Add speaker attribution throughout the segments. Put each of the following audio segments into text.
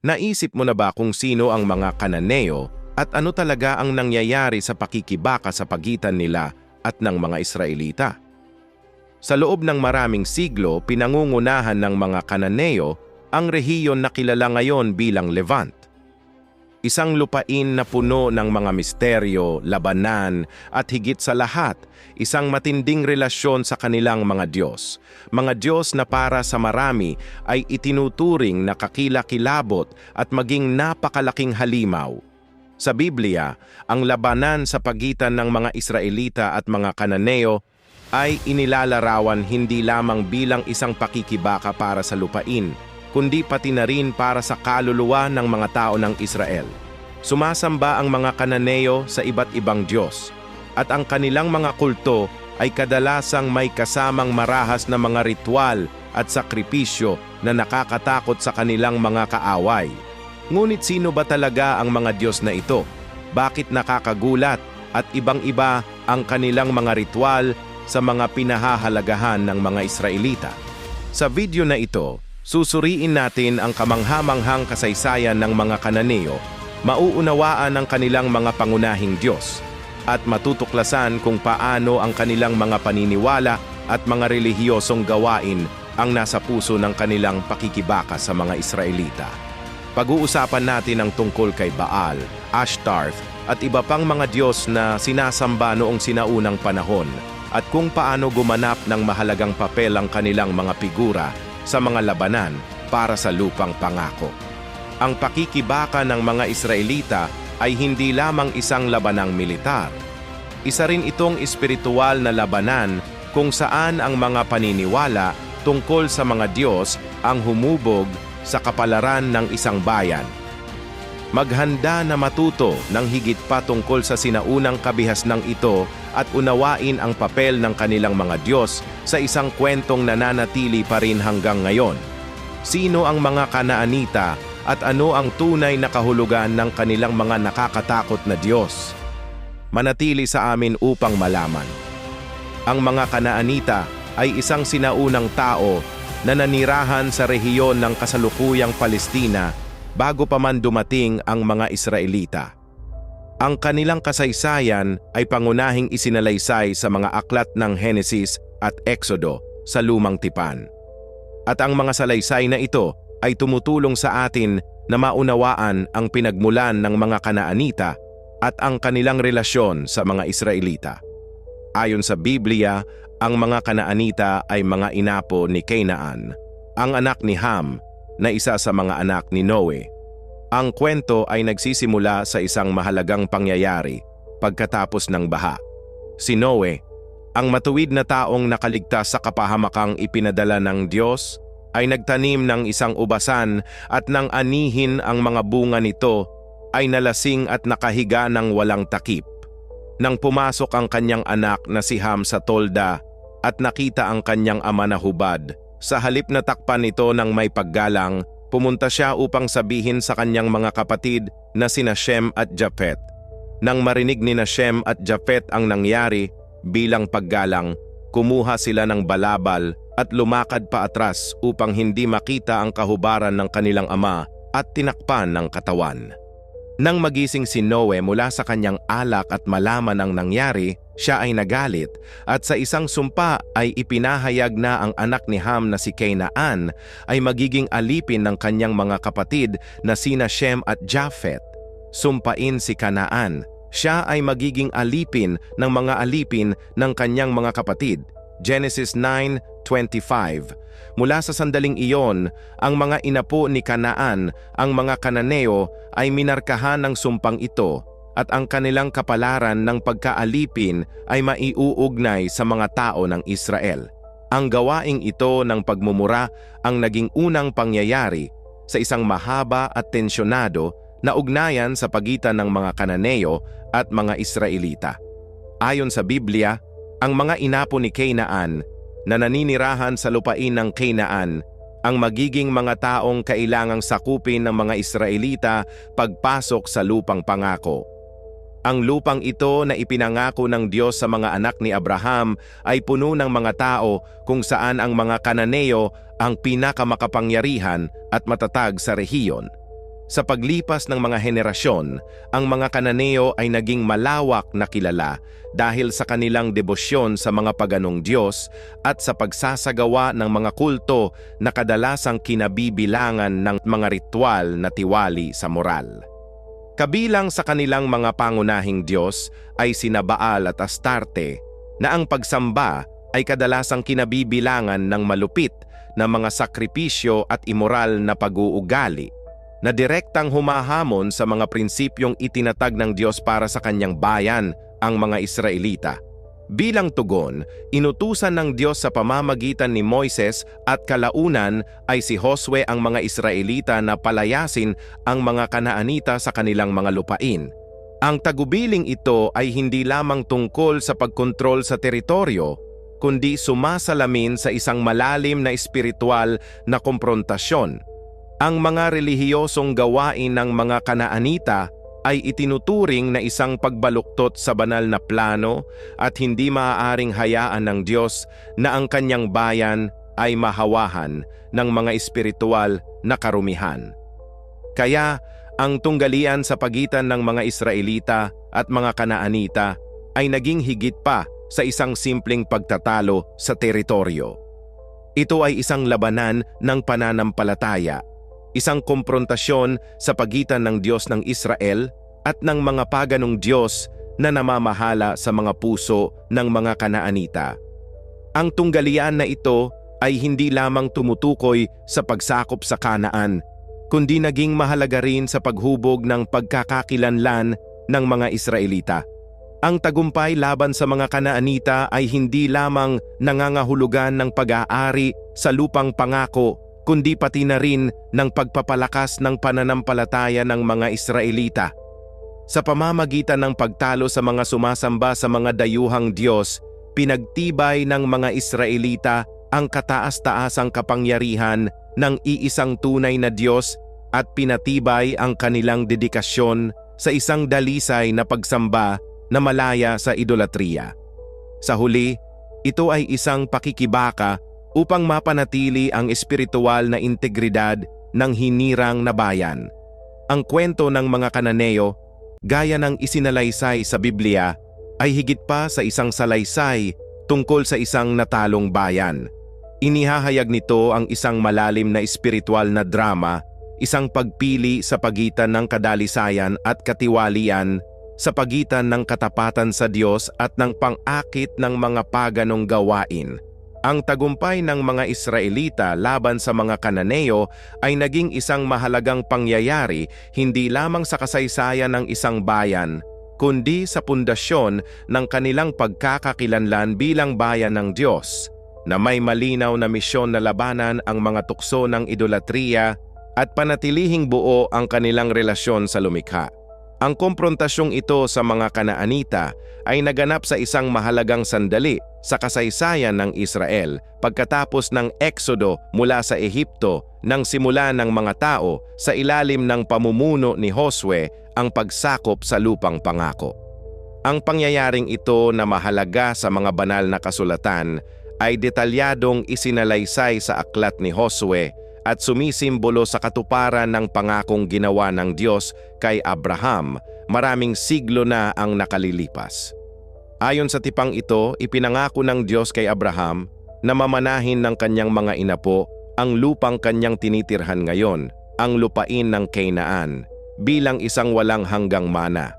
Speaker 1: Naisip mo na ba kung sino ang mga Kananeo at ano talaga ang nangyayari sa pakikibaka sa pagitan nila at ng mga Israelita? Sa loob ng maraming siglo, pinangungunahan ng mga Kananeo ang rehiyon na kilala ngayon bilang Levant. Isang lupain na puno ng mga misteryo, labanan, at higit sa lahat, isang matinding relasyon sa kanilang mga Diyos. Mga Diyos na para sa marami ay itinuturing na kakilakilabot at maging napakalaking halimaw. Sa Biblia, ang labanan sa pagitan ng mga Israelita at mga Kananeo ay inilalarawan hindi lamang bilang isang pakikibaka para sa lupain, kundi pati na rin para sa kaluluwa ng mga tao ng Israel. Sumasamba ang mga Kananeo sa iba't ibang Diyos, at ang kanilang mga kulto ay kadalasang may kasamang marahas na mga ritual at sakripisyo na nakakatakot sa kanilang mga kaaway. Ngunit sino ba talaga ang mga Diyos na ito? Bakit nakakagulat at ibang-iba ang kanilang mga ritual sa mga pinahahalagahan ng mga Israelita? Sa video na ito, susuriin natin ang kamangha-manghang kasaysayan ng mga Kananeo, mauunawaan ang kanilang mga pangunahing Diyos, at matutuklasan kung paano ang kanilang mga paniniwala at mga relihiyosong gawain ang nasa puso ng kanilang pakikibaka sa mga Israelita. Pag-uusapan natin ang tungkol kay Baal, Ashtarth, at iba pang mga Diyos na sinasamba noong sinaunang panahon, at kung paano gumanap ng mahalagang papel ang kanilang mga figura sa mga labanan para sa lupang pangako. Ang pakikibaka ng mga Israelita ay hindi lamang isang labanang militar. Isa rin itong espiritual na labanan kung saan ang mga paniniwala tungkol sa mga Diyos ang humubog sa kapalaran ng isang bayan. Maghanda na matuto ng higit pa tungkol sa sinaunang kabihasnang ito at unawain ang papel ng kanilang mga Diyos sa isang kwentong nananatili pa rin hanggang ngayon. Sino ang mga Kanaanita at ano ang tunay na kahulugan ng kanilang mga nakakatakot na Diyos? Manatili sa amin upang malaman. Ang mga Kanaanita ay isang sinaunang tao na nanirahan sa rehiyon ng kasalukuyang Palestina bago pa man dumating ang mga Israelita. Ang kanilang kasaysayan ay pangunahing isinalaysay sa mga aklat ng Henesis at Exodo sa Lumang Tipan. At ang mga salaysay na ito ay tumutulong sa atin na maunawaan ang pinagmulan ng mga Kanaanita at ang kanilang relasyon sa mga Israelita. Ayon sa Biblia, ang mga Kanaanita ay mga inapo ni Canaan, ang anak ni Ham, na isa sa mga anak ni Noe. Ang kwento ay nagsisimula sa isang mahalagang pangyayari pagkatapos ng baha. Si Noe, ang matuwid na taong nakaligtas sa kapahamakang ipinadala ng Diyos, ay nagtanim ng isang ubasan at nang anihin ang mga bunga nito, ay nalasing at nakahiga ng walang takip. Nang pumasok ang kanyang anak na si Ham sa tolda at nakita ang kanyang ama na hubad, sa halip na takpan ito ng may paggalang, pumunta siya upang sabihin sa kanyang mga kapatid na sina Shem at Japhet. Nang marinig ni na Shem at Japhet ang nangyari, bilang paggalang, kumuha sila ng balabal at lumakad pa atras upang hindi makita ang kahubaran ng kanilang ama at tinakpan ng katawan. Nang magising si Noe mula sa kanyang alak at malaman ang nangyari, siya ay nagalit at sa isang sumpa ay ipinahayag na ang anak ni Ham na si Canaan ay magiging alipin ng kanyang mga kapatid na sina Shem at Japhet. Sumpain si Canaan, siya ay magiging alipin ng mga alipin ng kanyang mga kapatid. Genesis 9:25. Mula sa sandaling iyon, ang mga inapo ni Canaan, ang mga Kananeo, ay minarkahan ng sumpang ito at ang kanilang kapalaran ng pagkaalipin ay maiuugnay sa mga tao ng Israel. Ang gawaing ito ng pagmumura ang naging unang pangyayari sa isang mahaba at tensyonado na ugnayan sa pagitan ng mga Kananeo at mga Israelita. Ayon sa Biblia, ang mga inapo ni Canaan na naninirahan sa lupain ng Canaan ang magiging mga taong kailangang sakupin ng mga Israelita pagpasok sa lupang pangako. Ang lupang ito na ipinangako ng Diyos sa mga anak ni Abraham ay puno ng mga tao kung saan ang mga Kananeo ang pinakamakapangyarihan at matatag sa rehiyon. Sa paglipas ng mga henerasyon, ang mga Kananeo ay naging malawak na kilala dahil sa kanilang debosyon sa mga paganong Diyos at sa pagsasagawa ng mga kulto na kadalasang kinabibilangan ng mga ritual na tiwali sa moral. Kabilang sa kanilang mga pangunahing Diyos ay sina Baal at Astarte, na ang pagsamba ay kadalasang kinabibilangan ng malupit na mga sakripisyo at imoral na pag-uugali, na direktang humahamon sa mga prinsipyong itinatag ng Diyos para sa kanyang bayan, ang mga Israelita. Bilang tugon, inutusan ng Diyos sa pamamagitan ni Moises at kalaunan ay si Josue ang mga Israelita na palayasin ang mga Kanaanita sa kanilang mga lupain. Ang tagubiling ito ay hindi lamang tungkol sa pagkontrol sa teritoryo, kundi sumasalamin sa isang malalim na espiritual na komprontasyon. Ang mga relihiyosong gawain ng mga Kanaanita ay itinuturing na isang pagbaluktot sa banal na plano at hindi maaaring hayaan ng Diyos na ang kanyang bayan ay mahawahan ng mga espiritual na karumihan. Kaya, ang tunggalian sa pagitan ng mga Israelita at mga Kanaanita ay naging higit pa sa isang simpleng pagtatalo sa teritoryo. Ito ay isang labanan ng pananampalataya, isang komprontasyon sa pagitan ng Diyos ng Israel at ng mga paganong Diyos na namamahala sa mga puso ng mga Kanaanita. Ang tunggalian na ito ay hindi lamang tumutukoy sa pagsakop sa Kanaan, kundi naging mahalaga rin sa paghubog ng pagkakakilanlan ng mga Israelita. Ang tagumpay laban sa mga Kanaanita ay hindi lamang nangangahulugan ng pag-aari sa lupang pangako, kundi pati na rin ng pagpapalakas ng pananampalataya ng mga Israelita. Sa pamamagitan ng pagtalo sa mga sumasamba sa mga dayuhang Diyos, pinagtibay ng mga Israelita ang kataas-taasang kapangyarihan ng iisang tunay na Diyos at pinatibay ang kanilang dedikasyon sa isang dalisay na pagsamba na malaya sa idolatriya. Sa huli, ito ay isang pakikibaka upang mapanatili ang espiritual na integridad ng hinirang na bayan. Ang kwento ng mga Kananeo, gaya ng isinalaysay sa Biblia, ay higit pa sa isang salaysay tungkol sa isang natalong bayan. Inihahayag nito ang isang malalim na espiritual na drama, isang pagpili sa pagitan ng kadalisayan at katiwalian, sa pagitan ng katapatan sa Diyos at ng pang-akit ng mga paganong gawain. Ang tagumpay ng mga Israelita laban sa mga Kananeo ay naging isang mahalagang pangyayari hindi lamang sa kasaysayan ng isang bayan, kundi sa pundasyon ng kanilang pagkakakilanlan bilang bayan ng Diyos, na may malinaw na misyon na labanan ang mga tukso ng idolatriya at panatilihing buo ang kanilang relasyon sa lumikha. Ang komprontasyong ito sa mga Kanaanita ay naganap sa isang mahalagang sandali sa kasaysayan ng Israel pagkatapos ng eksodo mula sa Ehipto, nang simula ng mga tao sa ilalim ng pamumuno ni Josue ang pagsakop sa lupang pangako. Ang pangyayaring ito na mahalaga sa mga banal na kasulatan ay detalyadong isinalaysay sa aklat ni Josue at sumisimbolo sa katuparan ng pangakong ginawa ng Diyos kay Abraham maraming siglo na ang nakalilipas. Ayon sa tipang ito, ipinangako ng Diyos kay Abraham na mamanahin ng kanyang mga inapo ang lupang kanyang tinitirhan ngayon, ang lupain ng Canaan, bilang isang walang hanggang mana.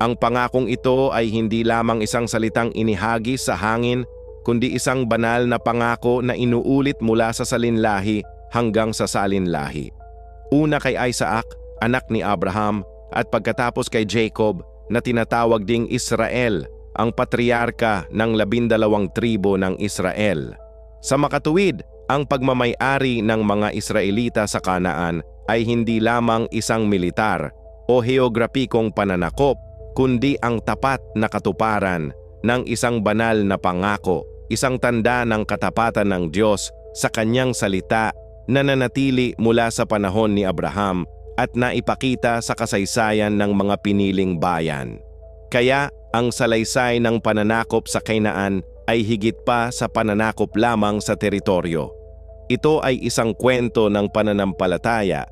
Speaker 1: Ang pangakong ito ay hindi lamang isang salitang inihagis sa hangin, kundi isang banal na pangako na inuulit mula sa salinlahi hanggang sa salinlahi. Una kay Isaac, anak ni Abraham, at pagkatapos kay Jacob na tinatawag ding Israel, ang patriarka ng 12 tribo ng Israel. Sa makatuwid, ang pagmamay-ari ng mga Israelita sa Kanaan ay hindi lamang isang militar o heograpikong pananakop, kundi ang tapat na katuparan ng isang banal na pangako, isang tanda ng katapatan ng Diyos sa kanyang salita na nanatili mula sa panahon ni Abraham at naipakita sa kasaysayan ng mga piniling bayan. Kaya ang salaysay ng pananakop sa Canaan ay higit pa sa pananakop lamang sa teritoryo. Ito ay isang kwento ng pananampalataya,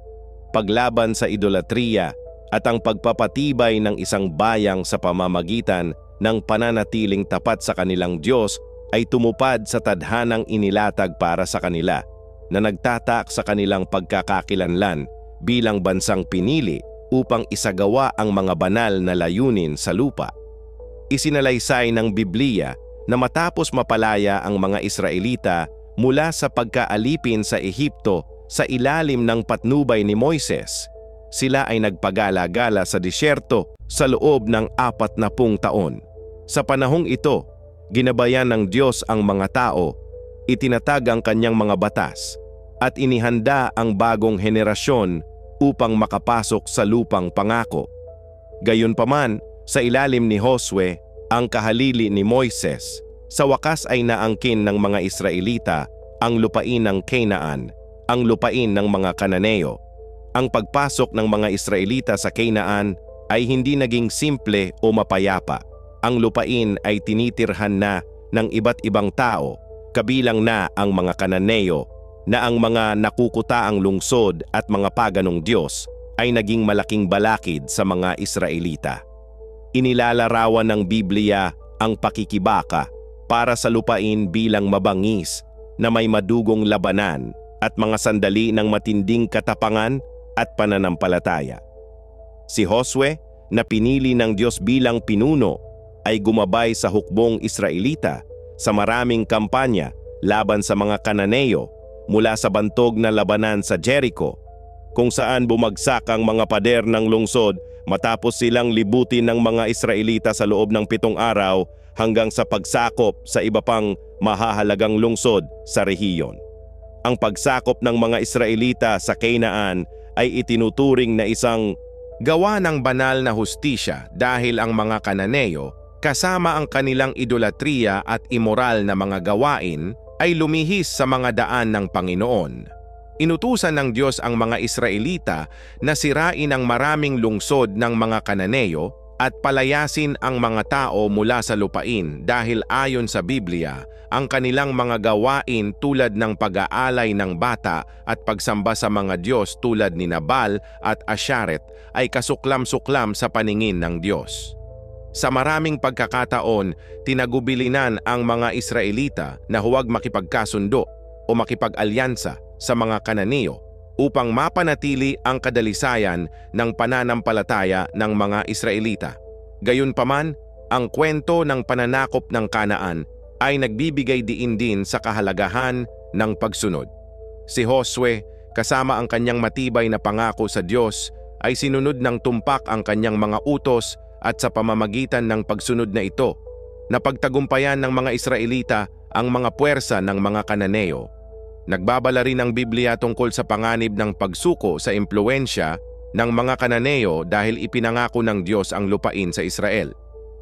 Speaker 1: paglaban sa idolatriya, at ang pagpapatibay ng isang bayang sa pamamagitan ng pananatiling tapat sa kanilang Diyos ay tumupad sa tadhanang inilatag para sa kanila na nagtatak sa kanilang pagkakakilanlan bilang bansang pinili upang isagawa ang mga banal na layunin sa lupa. Isinalaysay ng Biblia na matapos mapalaya ang mga Israelita mula sa pagkaalipin sa Ehipto sa ilalim ng patnubay ni Moises, sila ay nagpagala-gala sa disyerto sa loob ng 40 taon. Sa panahong ito, ginabayan ng Diyos ang mga tao, itinatag ang kanyang mga batas, at inihanda ang bagong henerasyon upang makapasok sa lupang pangako. Gayunpaman, sa ilalim ni Josue, ang kahalili ni Moises, sa wakas ay naangkin ng mga Israelita ang lupain ng Canaan, ang lupain ng mga Kananeo. Ang pagpasok ng mga Israelita sa Canaan ay hindi naging simple o mapayapa. Ang lupain ay tinitirhan na ng iba't ibang tao, kabilang na ang mga Kananeo, na ang mga nakukutaang lungsod at mga paganong Diyos ay naging malaking balakid sa mga Israelita. Inilalarawan ng Biblia ang pakikibaka para sa lupain bilang mabangis na may madugong labanan at mga sandali ng matinding katapangan at pananampalataya. Si Josue, na pinili ng Diyos bilang pinuno, ay gumabay sa hukbong Israelita sa maraming kampanya laban sa mga Kananeo mula sa bantog na labanan sa Jericho, kung saan bumagsak ang mga pader ng lungsod matapos silang libutin ng mga Israelita sa loob ng 7 araw hanggang sa pagsakop sa iba pang mahahalagang lungsod sa rehiyon. Ang pagsakop ng mga Israelita sa Canaan ay itinuturing na isang gawa ng banal na hustisya dahil ang mga Kananeo, kasama ang kanilang idolatriya at immoral na mga gawain, ay lumihis sa mga daan ng Panginoon. Inutusan ng Diyos ang mga Israelita na sirain ang maraming lungsod ng mga Kananeo at palayasin ang mga tao mula sa lupain dahil ayon sa Biblia, ang kanilang mga gawain tulad ng pag-aalay ng bata at pagsamba sa mga Diyos tulad ni Nabal at Asharet ay kasuklam-suklam sa paningin ng Diyos. Sa maraming pagkakataon, tinagubilinan ang mga Israelita na huwag makipagkasundo o makipag-alyansa sa mga Kananeo upang mapanatili ang kadalisayan ng pananampalataya ng mga Israelita. Gayunpaman, ang kwento ng pananakop ng Kanaan ay nagbibigay diin din sa kahalagahan ng pagsunod. Si Josue, kasama ang kanyang matibay na pangako sa Diyos, ay sinunod ng tumpak ang kanyang mga utos at sa pamamagitan ng pagsunod na ito, napagtagumpayan ng mga Israelita ang mga puwersa ng mga Kananeo. Nagbabala rin ang Biblia tungkol sa panganib ng pagsuko sa impluensya ng mga Kananeo dahil ipinangako ng Diyos ang lupain sa Israel.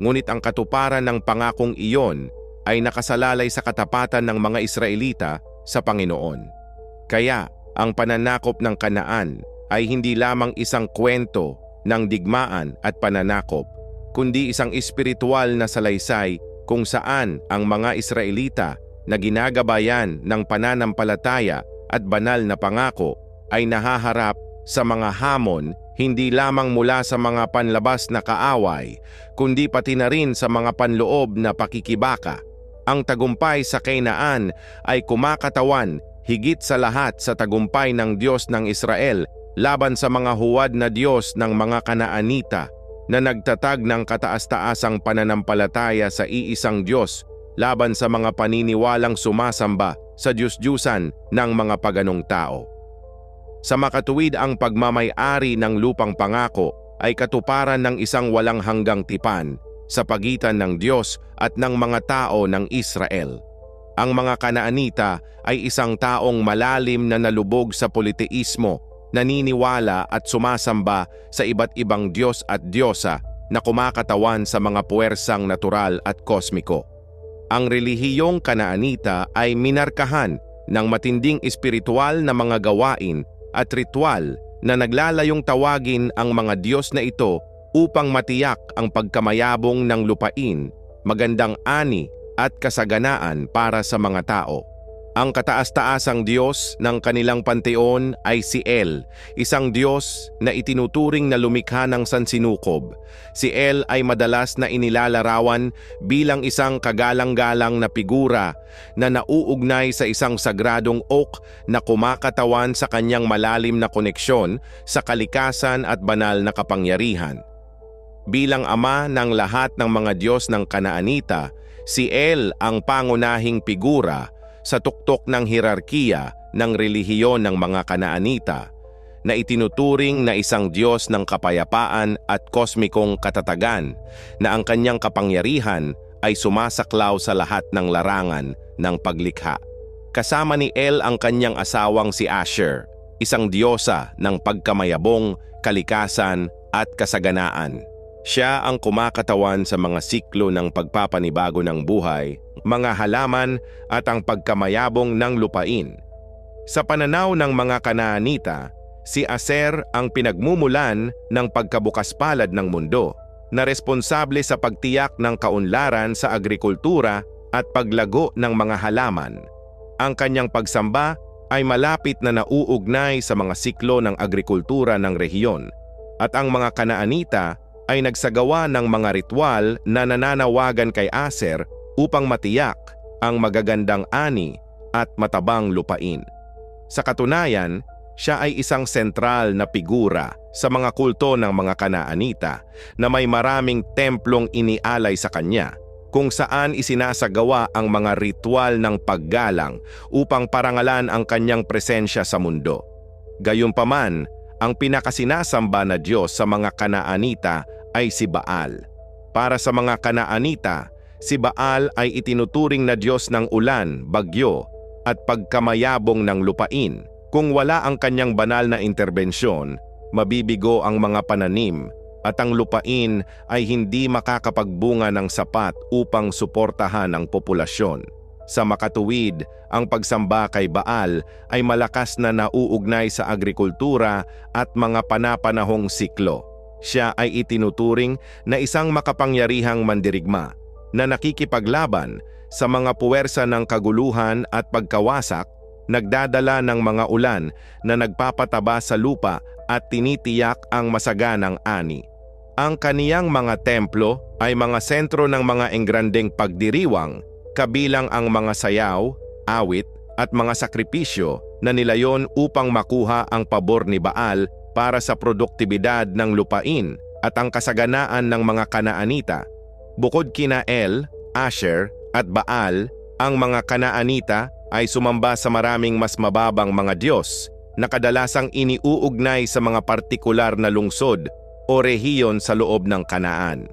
Speaker 1: Ngunit ang katuparan ng pangakong iyon ay nakasalalay sa katapatan ng mga Israelita sa Panginoon. Kaya, ang pananakop ng Kanaan ay hindi lamang isang kwento ng digmaan at pananakop, kundi isang espiritual na salaysay kung saan ang mga Israelita na ginagabayan ng pananampalataya at banal na pangako ay nahaharap sa mga hamon hindi lamang mula sa mga panlabas na kaaway, kundi pati na rin sa mga panloob na pakikibaka. Ang tagumpay sa Canaan ay kumakatawan higit sa lahat sa tagumpay ng Diyos ng Israel laban sa mga huwad na Diyos ng mga Kanaanita na nagtatag ng kataas-taasang pananampalataya sa iisang Diyos laban sa mga paniniwalang sumasamba sa Diyos-Diyusan ng mga paganong tao. Sa makatuwid ang pagmamay-ari ng lupang pangako ay katuparan ng isang walang hanggang tipan sa pagitan ng Diyos at ng mga tao ng Israel. Ang mga Kanaanita ay isang taong malalim na nalubog sa politeismo, naniniwala at sumasamba sa iba't ibang Diyos at Diyosa na kumakatawan sa mga puwersang natural at kosmiko. Ang relihiyong Kanaanita ay minarkahan ng matinding espiritual na mga gawain at ritual na naglalayong tawagin ang mga Diyos na ito upang matiyak ang pagkamayabong ng lupain, magandang ani at kasaganaan para sa mga tao. Ang kataas-taasang Diyos ng kanilang panteon ay si El, isang Diyos na itinuturing na lumikha ng sansinukob. Si El ay madalas na inilalarawan bilang isang kagalang-galang na figura na nauugnay sa isang sagradong oak na kumakatawan sa kanyang malalim na koneksyon sa kalikasan at banal na kapangyarihan. Bilang ama ng lahat ng mga Diyos ng Kanaanita, si El ang pangunahing figura sa tuktok ng hierarkiya ng relihiyon ng mga Kanaanita na itinuturing na isang Diyos ng kapayapaan at kosmikong katatagan na ang kanyang kapangyarihan ay sumasaklaw sa lahat ng larangan ng paglikha. Kasama ni El ang kanyang asawang si Asher, isang diyosa ng pagkamayabong, kalikasan at kasaganaan. Siya ang kumakatawan sa mga siklo ng pagpapanibago ng buhay, mga halaman at ang pagkamayabong ng lupain. Sa pananaw ng mga Kanaanita, si Aser ang pinagmumulan ng pagkabukas-palad ng mundo, na responsable sa pagtiyak ng kaunlaran sa agrikultura at paglago ng mga halaman. Ang kanyang pagsamba ay malapit na nauugnay sa mga siklo ng agrikultura ng rehiyon, at ang mga Kanaanita ay nagsagawa ng mga ritual na nananawagan kay Aser upang matiyak ang magagandang ani at matabang lupain. Sa katunayan, siya ay isang sentral na figura sa mga kulto ng mga Kanaanita na may maraming templong inialay sa kanya, kung saan isinasagawa ang mga ritual ng paggalang upang parangalan ang kanyang presensya sa mundo. Gayunpaman, ang pinakasinasamba na Diyos sa mga Kanaanita ay si Baal. Para sa mga Kanaanita, si Baal ay itinuturing na Diyos ng ulan, bagyo, at pagkamayabong ng lupain. Kung wala ang kanyang banal na interbensyon, mabibigo ang mga pananim at ang lupain ay hindi makakapagbunga ng sapat upang suportahan ang populasyon. Sa makatuwid, ang pagsamba kay Baal ay malakas na nauugnay sa agrikultura at mga panapanahong siklo. Siya ay itinuturing na isang makapangyarihang mandirigma na nakikipaglaban sa mga puwersa ng kaguluhan at pagkawasak, nagdadala ng mga ulan na nagpapataba sa lupa at tinitiyak ang masaganang ani. Ang kaniyang mga templo ay mga sentro ng mga engrandeng pagdiriwang, kabilang ang mga sayaw, awit at mga sakripisyo na nilayon upang makuha ang pabor ni Baal para sa produktibidad ng lupain at ang kasaganaan ng mga Kanaanita. Bukod kina El, Asher at Baal, ang mga Kanaanita ay sumamba sa maraming mas mababang mga Diyos na kadalasang iniuugnay sa mga partikular na lungsod o rehiyon sa loob ng Kanaan.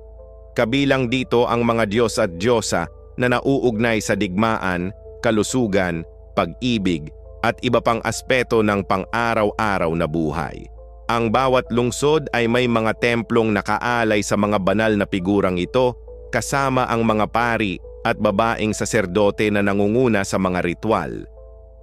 Speaker 1: Kabilang dito ang mga Diyos at Diyosa na nauugnay sa digmaan, kalusugan, pag-ibig at iba pang aspeto ng pang-araw-araw na buhay. Ang bawat lungsod ay may mga templong nakaalay sa mga banal na figurang ito, kasama ang mga pari at babaeng saserdote na nangunguna sa mga ritual.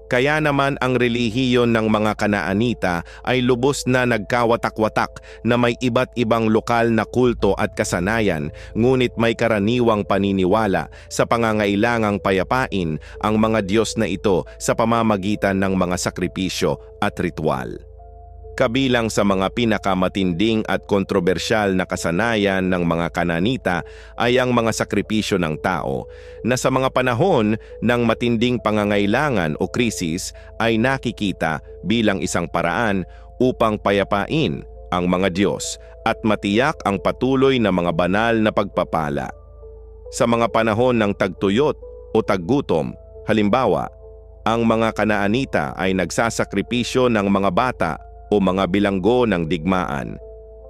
Speaker 1: Kaya naman ang relihiyon ng mga Kanaanita ay lubos na nagkawatak-watak na may iba't ibang lokal na kulto at kasanayan, ngunit may karaniwang paniniwala sa pangangailangang payapain ang mga Diyos na ito sa pamamagitan ng mga sakripisyo at ritual. Kabilang sa mga pinakamatinding at kontrobersyal na kasanayan ng mga Kanaanita ay ang mga sakripisyo ng tao na sa mga panahon ng matinding pangangailangan o krisis ay nakikita bilang isang paraan upang payapain ang mga Diyos at matiyak ang patuloy na mga banal na pagpapala. Sa mga panahon ng tagtuyot o taggutom, halimbawa, ang mga Kanaanita ay nagsasakripisyo ng mga bata o mga bilanggo ng digmaan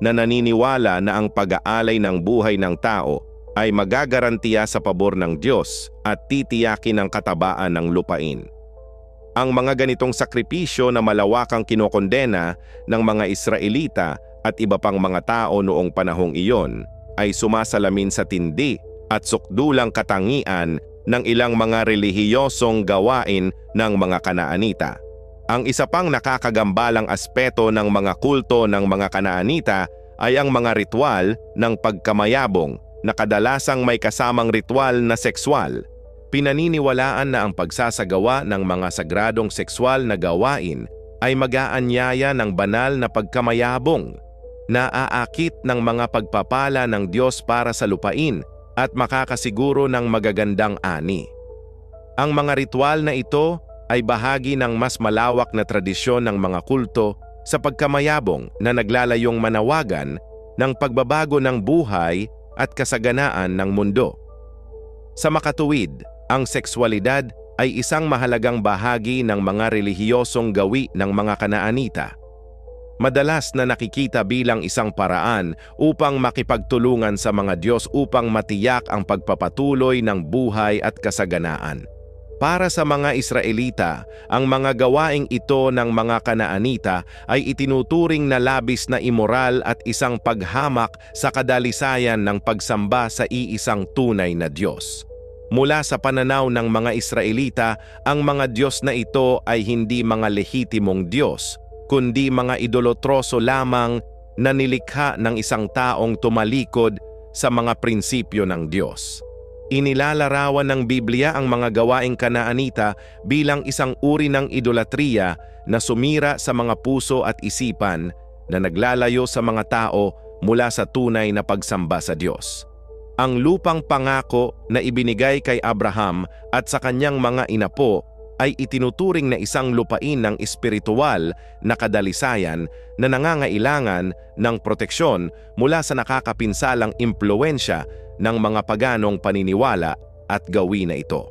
Speaker 1: na naniniwala na ang pag-aalay ng buhay ng tao ay magagarantiya sa pabor ng Diyos at titiyakin ang katabaan ng lupain. Ang mga ganitong sakripisyo na malawakang kinokondena ng mga Israelita at iba pang mga tao noong panahong iyon ay sumasalamin sa tindi at sukdulang katangian ng ilang mga relihiyosong gawain ng mga Kanaanita. Ang isa pang nakakagambalang aspeto ng mga kulto ng mga Kanaanita ay ang mga ritual ng pagkamayabong na kadalasang may kasamang ritual na sekswal. Pinaniniwalaan na ang pagsasagawa ng mga sagradong sexual na gawain ay mag-aanyaya ng banal na pagkamayabong, na aakit ng mga pagpapala ng Diyos para sa lupain at makakasiguro ng magagandang ani. Ang mga ritual na ito ay bahagi ng mas malawak na tradisyon ng mga kulto sa pagkamayabong na naglalayong manawagan ng pagbabago ng buhay at kasaganaan ng mundo. Sa makatuwid, ang sexualidad ay isang mahalagang bahagi ng mga relihiyosong gawi ng mga Kanaanita. Madalas na nakikita bilang isang paraan upang makipagtulungan sa mga Diyos upang matiyak ang pagpapatuloy ng buhay at kasaganaan. Para sa mga Israelita, ang mga gawaing ito ng mga Kanaanita ay itinuturing na labis na imoral at isang paghamak sa kadalisayan ng pagsamba sa iisang tunay na Diyos. Mula sa pananaw ng mga Israelita, ang mga Diyos na ito ay hindi mga lehitimong Diyos, kundi mga idolotroso lamang na nilikha ng isang taong tumalikod sa mga prinsipyo ng Diyos. Inilalarawan ng Biblia ang mga gawaing Kanaanita bilang isang uri ng idolatriya na sumira sa mga puso at isipan na naglalayo sa mga tao mula sa tunay na pagsamba sa Diyos. Ang lupang pangako na ibinigay kay Abraham at sa kanyang mga inapo ay itinuturing na isang lupain ng espiritual na kadalisayan na nangangailangan ng proteksyon mula sa nakakapinsalang impluwensya ng mga paganong paniniwala at gawin na ito.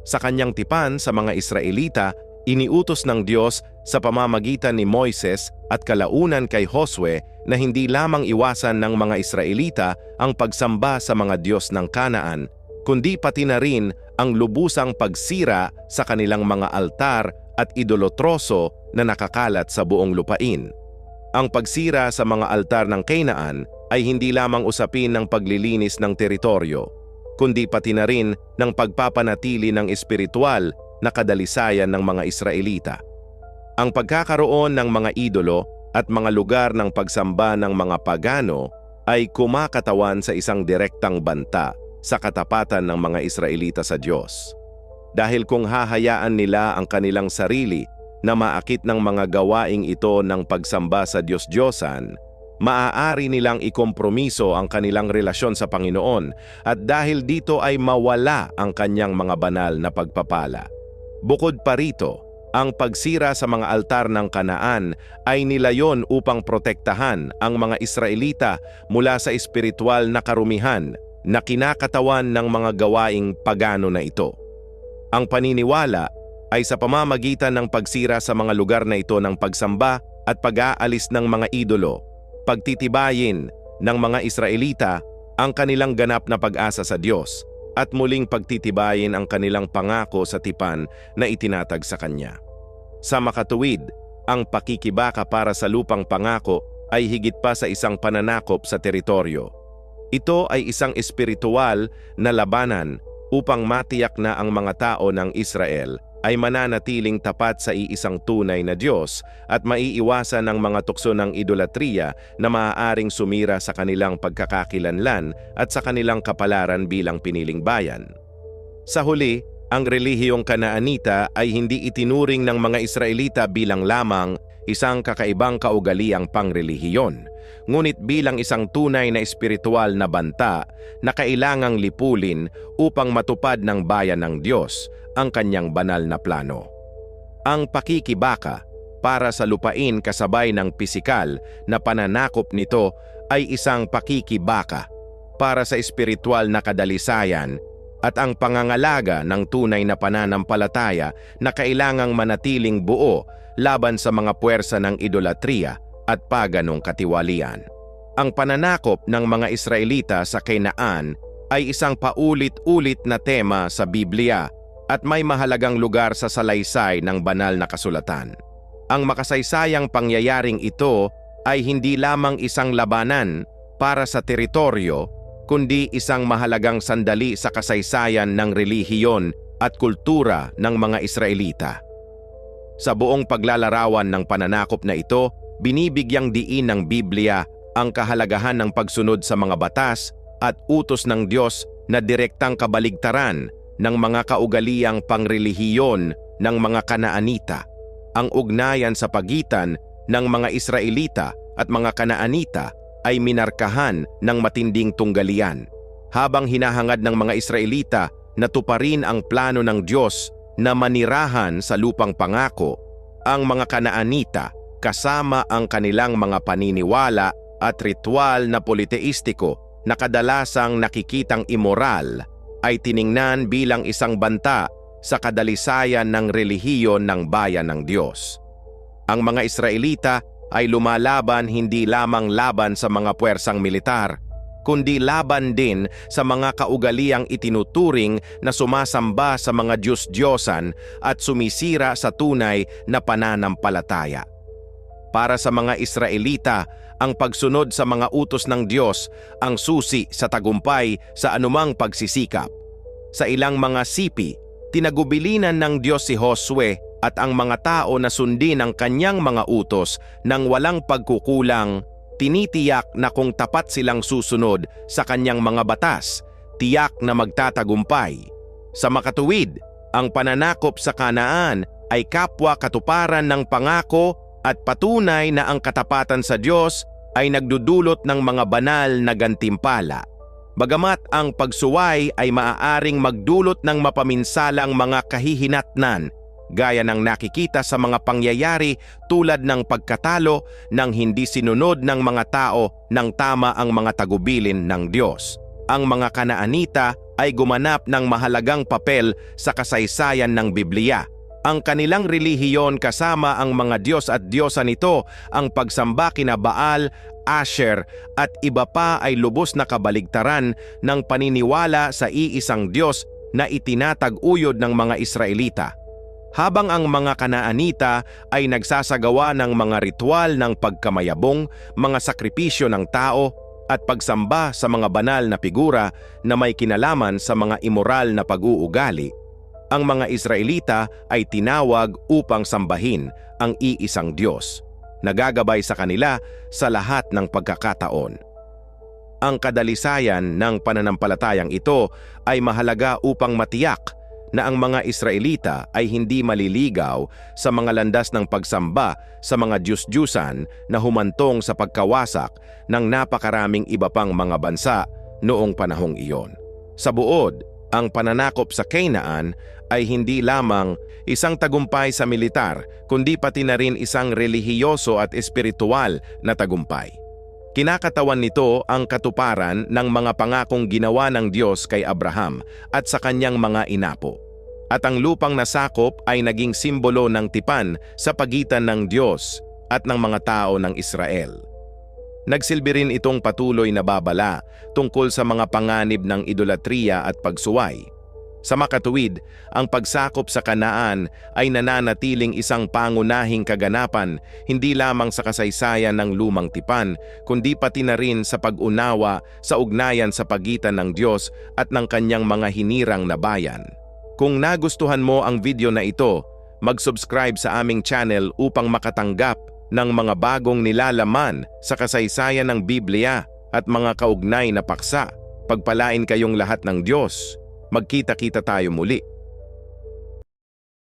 Speaker 1: Sa kanyang tipan sa mga Israelita, iniutos ng Diyos sa pamamagitan ni Moises at kalaunan kay Josue na hindi lamang iwasan ng mga Israelita ang pagsamba sa mga Diyos ng Kanaan, kundi pati na rin ang lubusang pagsira sa kanilang mga altar at idolotroso na nakakalat sa buong lupain. Ang pagsira sa mga altar ng Canaan ay hindi lamang usapin ng paglilinis ng teritoryo, kundi pati na rin ng pagpapanatili ng espiritual na kadalisayan ng mga Israelita. Ang pagkakaroon ng mga idolo at mga lugar ng pagsamba ng mga pagano ay kumakatawan sa isang direktang banta sa katapatan ng mga Israelita sa Diyos. Dahil kung hahayaan nila ang kanilang sarili na maakit ng mga gawaing ito ng pagsamba sa Diyos-Diyosan, maaari nilang ikompromiso ang kanilang relasyon sa Panginoon at dahil dito ay mawala ang kanyang mga banal na pagpapala. Bukod pa rito, ang pagsira sa mga altar ng Kanaan ay nilayon upang protektahan ang mga Israelita mula sa espiritual na karumihan na kinakatawan ng mga gawaing pagano na ito. Ang paniniwala ay sa pamamagitan ng pagsira sa mga lugar na ito ng pagsamba at pag-aalis ng mga idolo, pagtitibayin ng mga Israelita ang kanilang ganap na pag-asa sa Diyos at muling pagtitibayin ang kanilang pangako sa tipan na itinatag sa Kanya. Sa makatuwid, ang pakikibaka para sa lupang pangako ay higit pa sa isang pananakop sa teritoryo. Ito ay isang espiritual na labanan upang matiyak na ang mga tao ng Israel ay mananatiling tapat sa iisang tunay na Diyos at maiiwasan ang mga tukso ng idolatriya na maaaring sumira sa kanilang pagkakakilanlan at sa kanilang kapalaran bilang piniling bayan. Sa huli, ang relihiyong Kanaanita ay hindi itinuring ng mga Israelita bilang lamang isang kakaibang kaugaliang pangrelihiyon, ngunit bilang isang tunay na espiritual na banta na kailangang lipulin upang matupad ng bayan ng Diyos ang kanyang banal na plano. Ang pakikibaka para sa lupain kasabay ng pisikal na pananakop nito ay isang pakikibaka para sa espiritual na kadalisayan at ang pangangalaga ng tunay na pananampalataya na kailangang manatiling buo laban sa mga puwersa ng idolatriya at paganong katiwalian. Ang pananakop ng mga Israelita sa Canaan ay isang paulit-ulit na tema sa Biblia at may mahalagang lugar sa salaysay ng banal na kasulatan. Ang makasaysayang pangyayaring ito ay hindi lamang isang labanan para sa teritoryo, kundi isang mahalagang sandali sa kasaysayan ng relihiyon at kultura ng mga Israelita. Sa buong paglalarawan ng pananakop na ito, binibigyang diin ng Biblia ang kahalagahan ng pagsunod sa mga batas at utos ng Diyos na direktang kabaligtaran ng mga kaugaliang pangrelihiyon ng mga Kanaanita. Ang ugnayan sa pagitan ng mga Israelita at mga Kanaanita ay minarkahan ng matinding tunggalian. Habang hinahangad ng mga Israelita na tuparin ang plano ng Diyos na manirahan sa lupang pangako, ang mga Kanaanita kasama ang kanilang mga paniniwala at ritual na politeistiko na kadalasang nakikitang immoral ay tiningnan bilang isang banta sa kadalisayan ng relihiyon ng bayan ng Diyos. Ang mga Israelita ay lumalaban hindi lamang laban sa mga puwersang militar, kundi laban din sa mga kaugaliang itinuturing na sumasamba sa mga Diyos-Diyosan at sumisira sa tunay na pananampalataya. Para sa mga Israelita, ang pagsunod sa mga utos ng Diyos ang susi sa tagumpay sa anumang pagsisikap. Sa ilang mga sipi, tinagubilinan ng Diyos si Josue at ang mga tao na sundin ang kanyang mga utos nang walang pagkukulang. Tinitiyak na kung tapat silang susunod sa kanyang mga batas, tiyak na magtatagumpay. Sa makatuwid, ang pananakop sa Kanaan ay kapwa katuparan ng pangako at patunay na ang katapatan sa Diyos ay nagdudulot ng mga banal na gantimpala. Bagamat ang pagsuway ay maaaring magdulot ng mapaminsalang mga kahihinatnan, gaya ng nakikita sa mga pangyayari tulad ng pagkatalo ng hindi sinunod ng mga tao ng tama ang mga tagubilin ng Diyos. Ang mga Kanaanita ay gumanap ng mahalagang papel sa kasaysayan ng Biblia. Ang kanilang relihiyon kasama ang mga Diyos at Diyosa nito, ang pagsamba kina Baal, Asher at iba pa ay lubos na kabaligtaran ng paniniwala sa iisang Diyos na itinatag-uyod ng mga Israelita. Habang ang mga Kanaanita ay nagsasagawa ng mga ritual ng pagkamayabong, mga sakripisyo ng tao at pagsamba sa mga banal na figura na may kinalaman sa mga immoral na pag-uugali, ang mga Israelita ay tinawag upang sambahin ang iisang Diyos, nagagabay sa kanila sa lahat ng pagkakataon. Ang kadalisayan ng pananampalatayang ito ay mahalaga upang matiyak na ang mga Israelita ay hindi maliligaw sa mga landas ng pagsamba sa mga Diyos-Diyusan na humantong sa pagkawasak ng napakaraming iba pang mga bansa noong panahong iyon. Sa buod, ang pananakop sa Canaan ay hindi lamang isang tagumpay sa militar, kundi pati na rin isang relihiyoso at espiritual na tagumpay. Kinakatawan nito ang katuparan ng mga pangakong ginawa ng Diyos kay Abraham at sa kanyang mga inapo. At ang lupang nasakop ay naging simbolo ng tipan sa pagitan ng Diyos at ng mga tao ng Israel. Nagsilbi rin itong patuloy na babala tungkol sa mga panganib ng idolatriya at pagsuway. Sa makatuwid, ang pagsakop sa Kanaan ay nananatiling isang pangunahing kaganapan hindi lamang sa kasaysayan ng lumang tipan, kundi pati na rin sa pag-unawa sa ugnayan sa pagitan ng Diyos at ng kanyang mga hinirang na bayan. Kung nagustuhan mo ang video na ito, mag-subscribe sa aming channel upang makatanggap ng mga bagong nilalaman sa kasaysayan ng Biblia at mga kaugnay na paksa. Pagpalain kayong lahat ng Diyos. Magkita-kita tayo muli.